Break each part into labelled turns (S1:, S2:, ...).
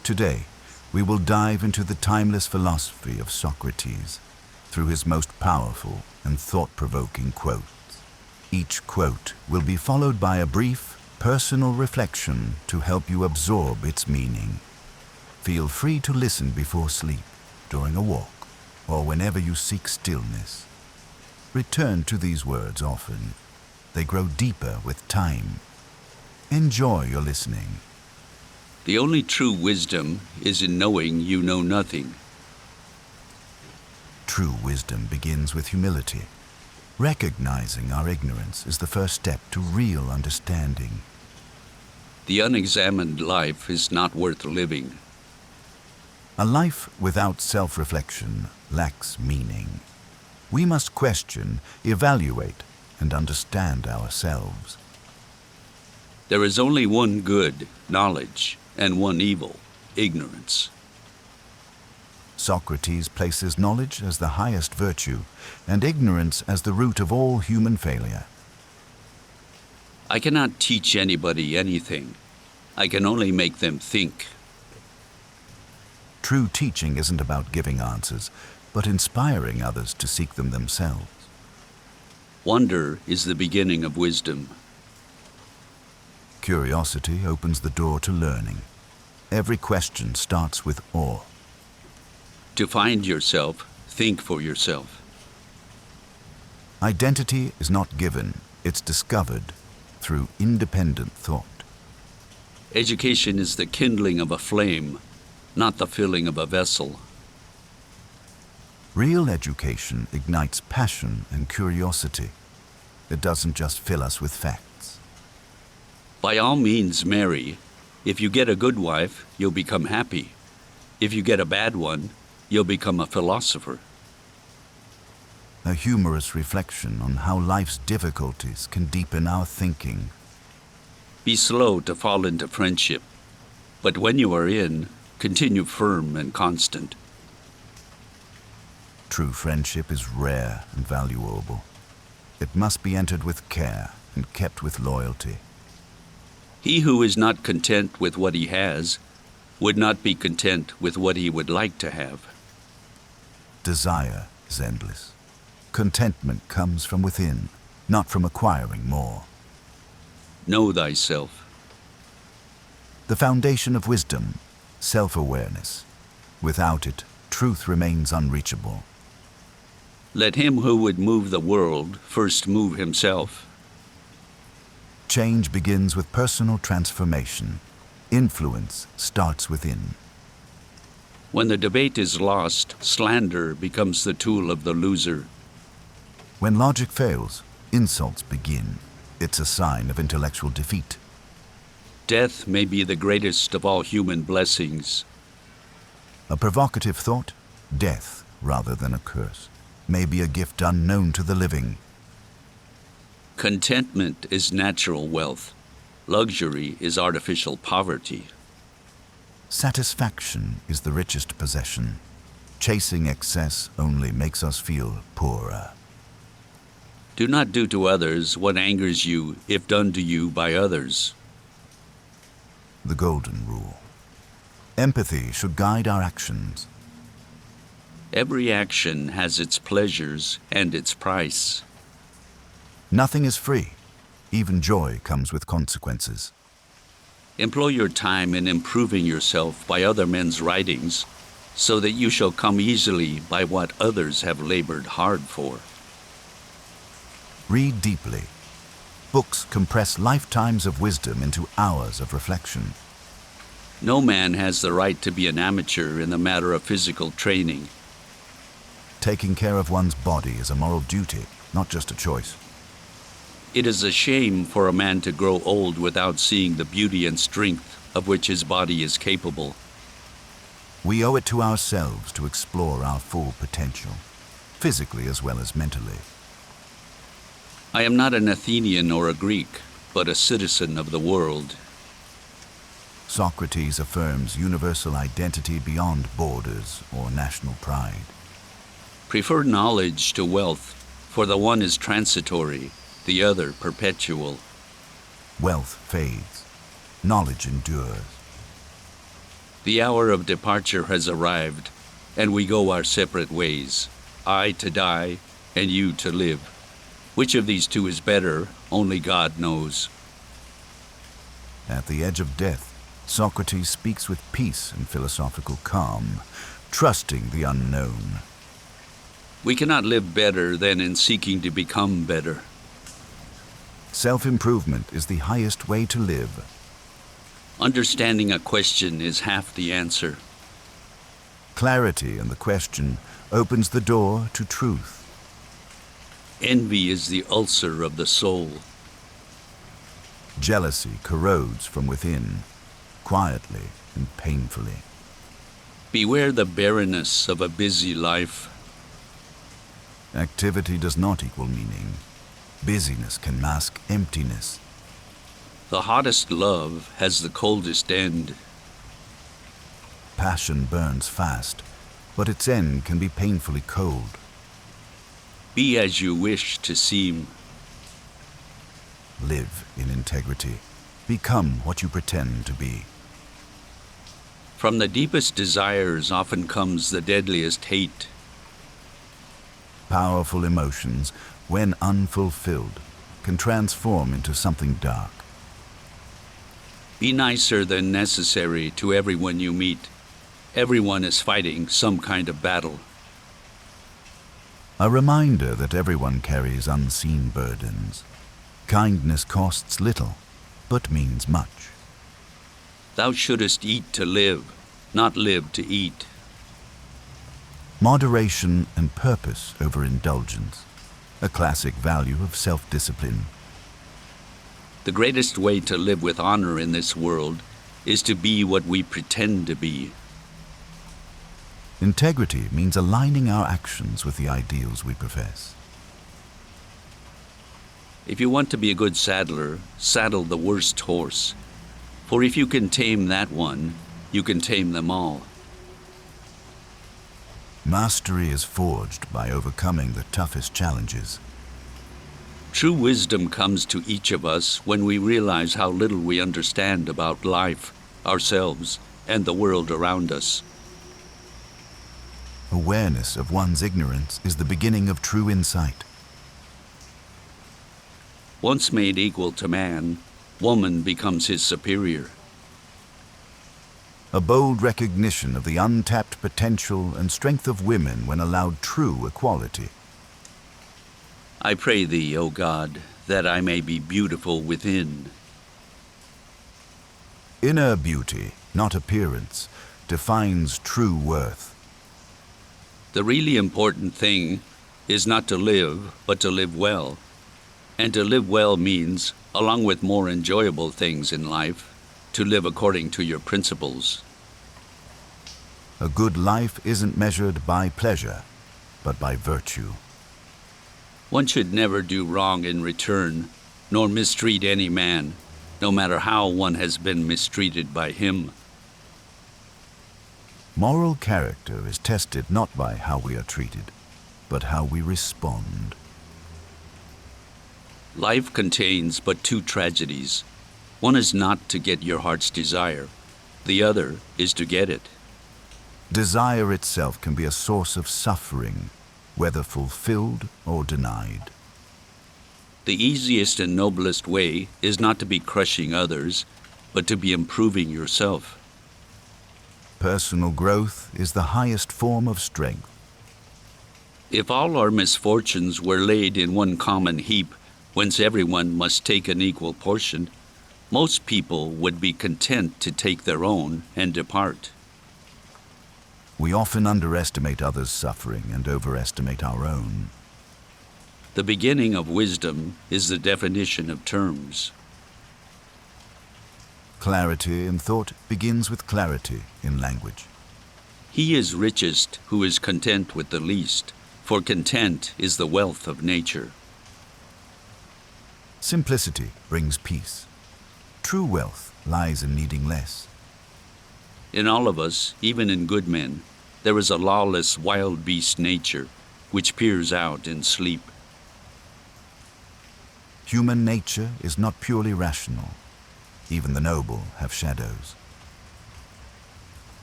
S1: Today, we will dive into the timeless philosophy of Socrates through his most powerful and thought-provoking quotes. Each quote will be followed by a brief, personal reflection to help you absorb its meaning. Feel free to listen before sleep, during a walk, or whenever you seek stillness. Return to these words often. They grow deeper with time. Enjoy your listening.
S2: The only true wisdom is in knowing you know nothing.
S1: True wisdom begins with humility. Recognizing our ignorance is the first step to real understanding.
S2: The unexamined life is not worth living.
S1: A life without self-reflection lacks meaning. We must question, evaluate, and understand ourselves.
S2: There is only one good, knowledge, and one evil, ignorance.
S1: Socrates places knowledge as the highest virtue and ignorance as the root of all human failure.
S2: I cannot teach anybody anything. I can only make them think.
S1: True teaching isn't about giving answers, but inspiring others to seek them themselves.
S2: Wonder is the beginning of wisdom.
S1: Curiosity opens the door to learning. Every question starts with awe.
S2: To find yourself, think for yourself.
S1: Identity is not given, it's discovered through independent thought.
S2: Education is the kindling of a flame, not the filling of a vessel.
S1: Real education ignites passion and curiosity. It doesn't just fill us with facts.
S2: By all means, marry. If you get a good wife, you'll become happy. If you get a bad one, you'll become a philosopher.
S1: A humorous reflection on how life's difficulties can deepen our thinking.
S2: Be slow to fall into friendship, but when you are in, continue firm and constant.
S1: True friendship is rare and valuable. It must be entered with care and kept with loyalty.
S2: He who is not content with what he has would not be content with what he would like to have.
S1: Desire is endless. Contentment comes from within, not from acquiring more.
S2: Know thyself.
S1: The foundation of wisdom, self-awareness. Without it, truth remains unreachable.
S2: Let him who would move the world first move himself.
S1: Change begins with personal transformation. Influence starts within.
S2: When the debate is lost, slander becomes the tool of the loser.
S1: When logic fails, insults begin. It's a sign of intellectual defeat.
S2: Death may be the greatest of all human blessings.
S1: A provocative thought, death rather than a curse, may be a gift unknown to the living.
S2: Contentment is natural wealth. Luxury is artificial poverty.
S1: Satisfaction is the richest possession. Chasing excess only makes us feel poorer.
S2: Do not do to others what angers you if done to you by others.
S1: The golden rule. Empathy should guide our actions.
S2: Every action has its pleasures and its price.
S1: Nothing is free. Even joy comes with consequences.
S2: Employ your time in improving yourself by other men's writings, so that you shall come easily by what others have labored hard for.
S1: Read deeply. Books compress lifetimes of wisdom into hours of reflection.
S2: No man has the right to be an amateur in the matter of physical training.
S1: Taking care of one's body is a moral duty, not just a choice.
S2: It is a shame for a man to grow old without seeing the beauty and strength of which his body is capable.
S1: We owe it to ourselves to explore our full potential, physically as well as mentally.
S2: I am not an Athenian or a Greek, but a citizen of the world.
S1: Socrates affirms universal identity beyond borders or national pride.
S2: Prefer knowledge to wealth, for the one is transitory, the other perpetual.
S1: Wealth fades. Knowledge endures.
S2: The hour of departure has arrived, and we go our separate ways, I to die, and you to live. Which of these two is better, only God knows.
S1: At the edge of death, Socrates speaks with peace and philosophical calm, trusting the unknown.
S2: We cannot live better than in seeking to become better.
S1: Self-improvement is the highest way to live.
S2: Understanding a question is half the answer.
S1: Clarity in the question opens the door to truth.
S2: Envy is the ulcer of the soul.
S1: Jealousy corrodes from within, quietly and painfully.
S2: Beware the barrenness of a busy life.
S1: Activity does not equal meaning. Busyness can mask emptiness.
S2: The hottest love has the coldest end.
S1: Passion burns fast, but its end can be painfully cold.
S2: Be as you wish to seem.
S1: Live in integrity. Become what you pretend to be.
S2: From the deepest desires often comes the deadliest hate.
S1: Powerful emotions, when unfulfilled, can transform into something dark.
S2: Be nicer than necessary to everyone you meet. Everyone is fighting some kind of battle.
S1: A reminder that everyone carries unseen burdens. Kindness costs little, but means much.
S2: Thou shouldest eat to live, not live to eat.
S1: Moderation and purpose over indulgence, a classic value of self-discipline.
S2: The greatest way to live with honor in this world is to be what we pretend to be.
S1: Integrity means aligning our actions with the ideals we profess.
S2: If you want to be a good saddler, saddle the worst horse. For if you can tame that one, you can tame them all.
S1: Mastery is forged by overcoming the toughest challenges.
S2: True wisdom comes to each of us when we realize how little we understand about life, ourselves, and the world around us.
S1: Awareness of one's ignorance is the beginning of true insight.
S2: Once made equal to man, woman becomes his superior.
S1: A bold recognition of the untapped potential and strength of women when allowed true equality.
S2: I pray thee, O God, that I may be beautiful within.
S1: Inner beauty, not appearance, defines true worth.
S2: The really important thing is not to live, but to live well. And to live well means, along with more enjoyable things in life, to live according to your principles.
S1: A good life isn't measured by pleasure, but by virtue.
S2: One should never do wrong in return, nor mistreat any man, no matter how one has been mistreated by him.
S1: Moral character is tested not by how we are treated, but how we respond.
S2: Life contains but two tragedies. One is not to get your heart's desire. The other is to get it.
S1: Desire itself can be a source of suffering, whether fulfilled or denied.
S2: The easiest and noblest way is not to be crushing others, but to be improving yourself.
S1: Personal growth is the highest form of strength.
S2: If all our misfortunes were laid in one common heap, whence everyone must take an equal portion, most people would be content to take their own and depart.
S1: We often underestimate others' suffering and overestimate our own.
S2: The beginning of wisdom is the definition of terms.
S1: Clarity in thought begins with clarity in language.
S2: He is richest who is content with the least, for content is the wealth of nature.
S1: Simplicity brings peace. True wealth lies in needing less.
S2: In all of us, even in good men, there is a lawless wild beast nature which peers out in sleep.
S1: Human nature is not purely rational. Even the noble have shadows.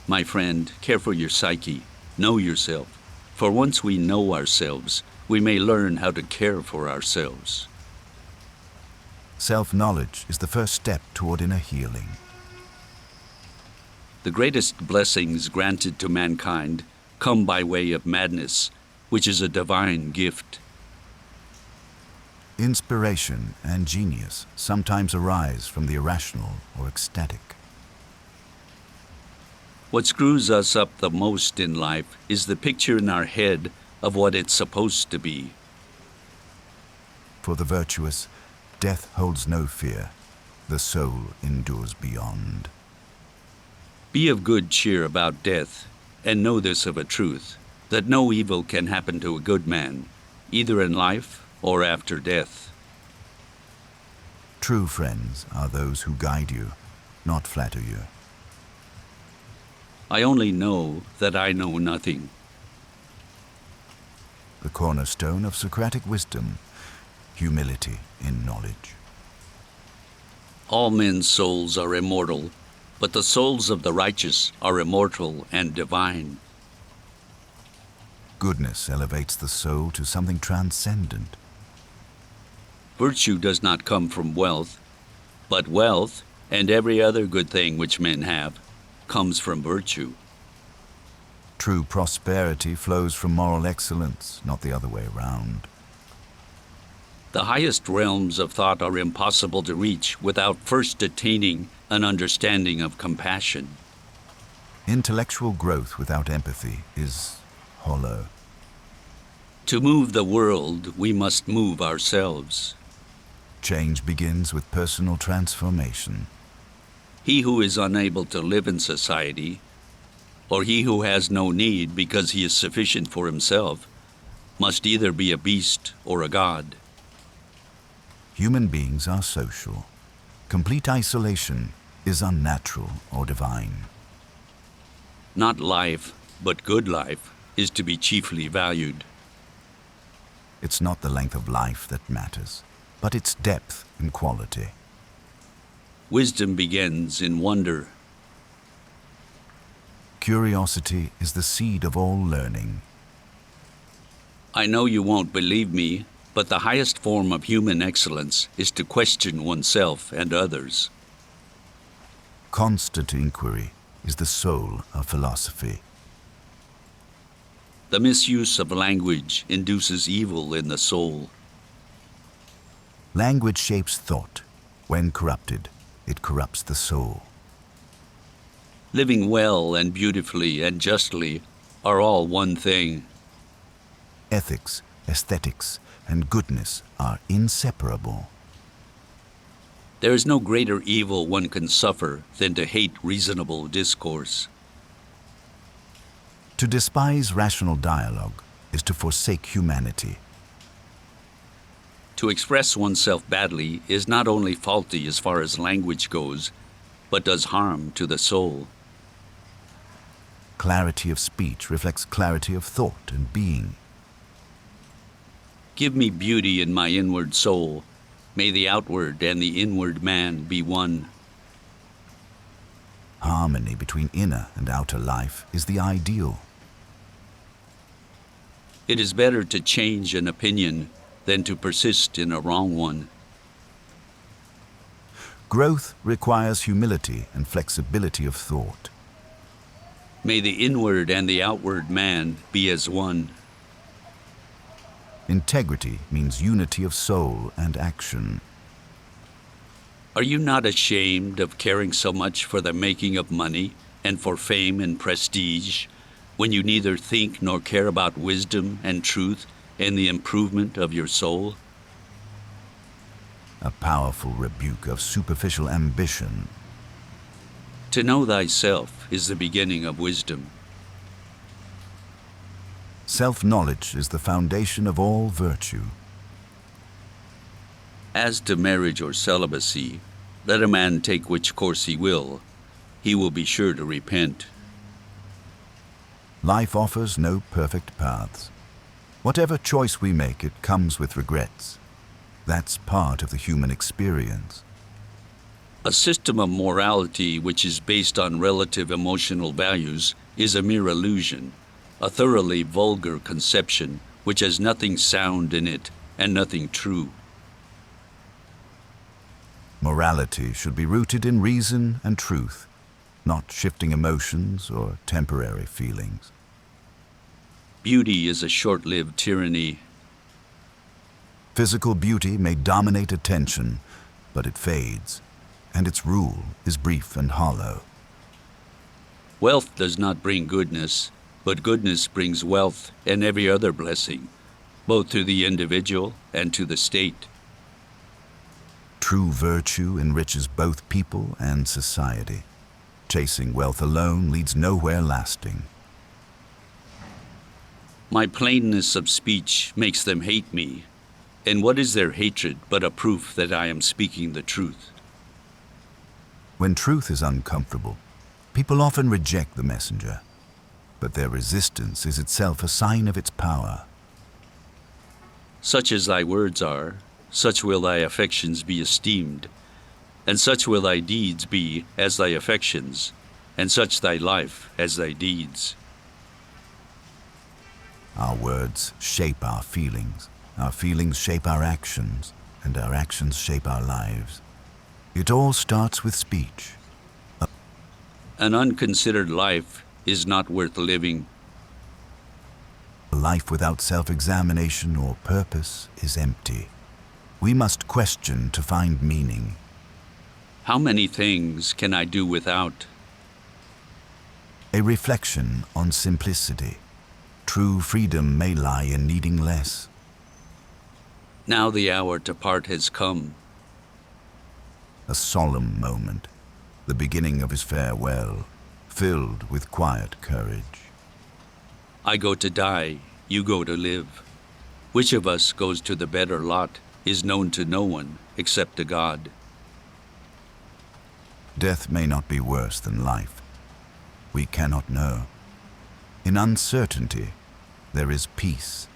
S2: My friend, care for your psyche. Know yourself. For once we know ourselves, we may learn how to care for ourselves.
S1: Self-knowledge is the first step toward inner healing.
S2: The greatest blessings granted to mankind come by way of madness, which is a divine gift.
S1: Inspiration and genius sometimes arise from the irrational or ecstatic.
S2: What screws us up the most in life is the picture in our head of what it's supposed to be.
S1: For the virtuous, death holds no fear. The soul endures beyond.
S2: Be of good cheer about death, and know this of a truth, that no evil can happen to a good man, either in life or after death.
S1: True friends are those who guide you, not flatter you.
S2: I only know that I know nothing.
S1: The cornerstone of Socratic wisdom, humility in knowledge.
S2: All men's souls are immortal, but the souls of the righteous are immortal and divine.
S1: Goodness elevates the soul to something transcendent.
S2: Virtue does not come from wealth, but wealth, and every other good thing which men have, comes from virtue.
S1: True prosperity flows from moral excellence, not the other way around.
S2: The highest realms of thought are impossible to reach without first attaining an understanding of compassion.
S1: Intellectual growth without empathy is hollow.
S2: To move the world, we must move ourselves.
S1: Change begins with personal transformation.
S2: He who is unable to live in society, or he who has no need because he is sufficient for himself, must either be a beast or a god.
S1: Human beings are social. Complete isolation is unnatural or divine.
S2: Not life, but good life, is to be chiefly valued.
S1: It's not the length of life that matters, but its depth and quality.
S2: Wisdom begins in wonder.
S1: Curiosity is the seed of all learning.
S2: I know you won't believe me, but the highest form of human excellence is to question oneself and others.
S1: Constant inquiry is the soul of philosophy.
S2: The misuse of language induces evil in the soul.
S1: Language shapes thought. When corrupted, it corrupts the soul.
S2: Living well and beautifully and justly are all one thing.
S1: Ethics, aesthetics, and goodness are inseparable.
S2: There is no greater evil one can suffer than to hate reasonable discourse.
S1: To despise rational dialogue is to forsake humanity.
S2: To express oneself badly is not only faulty as far as language goes, but does harm to the soul.
S1: Clarity of speech reflects clarity of thought and being.
S2: Give me beauty in my inward soul. May the outward and the inward man be one.
S1: Harmony between inner and outer life is the ideal.
S2: It is better to change an opinion than to persist in a wrong one.
S1: Growth requires humility and flexibility of thought.
S2: May the inward and the outward man be as one.
S1: Integrity means unity of soul and action.
S2: Are you not ashamed of caring so much for the making of money and for fame and prestige, when you neither think nor care about wisdom and truth and the improvement of your soul?
S1: A powerful rebuke of superficial ambition.
S2: To know thyself is the beginning of wisdom.
S1: Self-knowledge is the foundation of all virtue.
S2: As to marriage or celibacy, let a man take which course he will be sure to repent.
S1: Life offers no perfect paths. Whatever choice we make, it comes with regrets. That's part of the human experience.
S2: A system of morality which is based on relative emotional values is a mere illusion, a thoroughly vulgar conception which has nothing sound in it and nothing true.
S1: Morality should be rooted in reason and truth, not shifting emotions or temporary feelings.
S2: Beauty is a short-lived tyranny.
S1: Physical beauty may dominate attention, but it fades, and its rule is brief and hollow.
S2: Wealth does not bring goodness, but goodness brings wealth and every other blessing, both to the individual and to the state.
S1: True virtue enriches both people and society. Chasing wealth alone leads nowhere lasting.
S2: My plainness of speech makes them hate me, and what is their hatred but a proof that I am speaking the truth?
S1: When truth is uncomfortable, people often reject the messenger, but their resistance is itself a sign of its power.
S2: Such as thy words are, such will thy affections be esteemed, and such will thy deeds be as thy affections, and such thy life as thy deeds.
S1: Our words shape our feelings shape our actions, and our actions shape our lives. It all starts with speech.
S2: An unconsidered life is not worth living.
S1: A life without self-examination or purpose is empty. We must question to find meaning.
S2: How many things can I do without?
S1: A reflection on simplicity. True freedom may lie in needing less.
S2: Now the hour to part has come.
S1: A solemn moment, the beginning of his farewell, filled with quiet courage.
S2: I go to die, you go to live. Which of us goes to the better lot is known to no one except to God.
S1: Death may not be worse than life. We cannot know. In uncertainty, there is peace.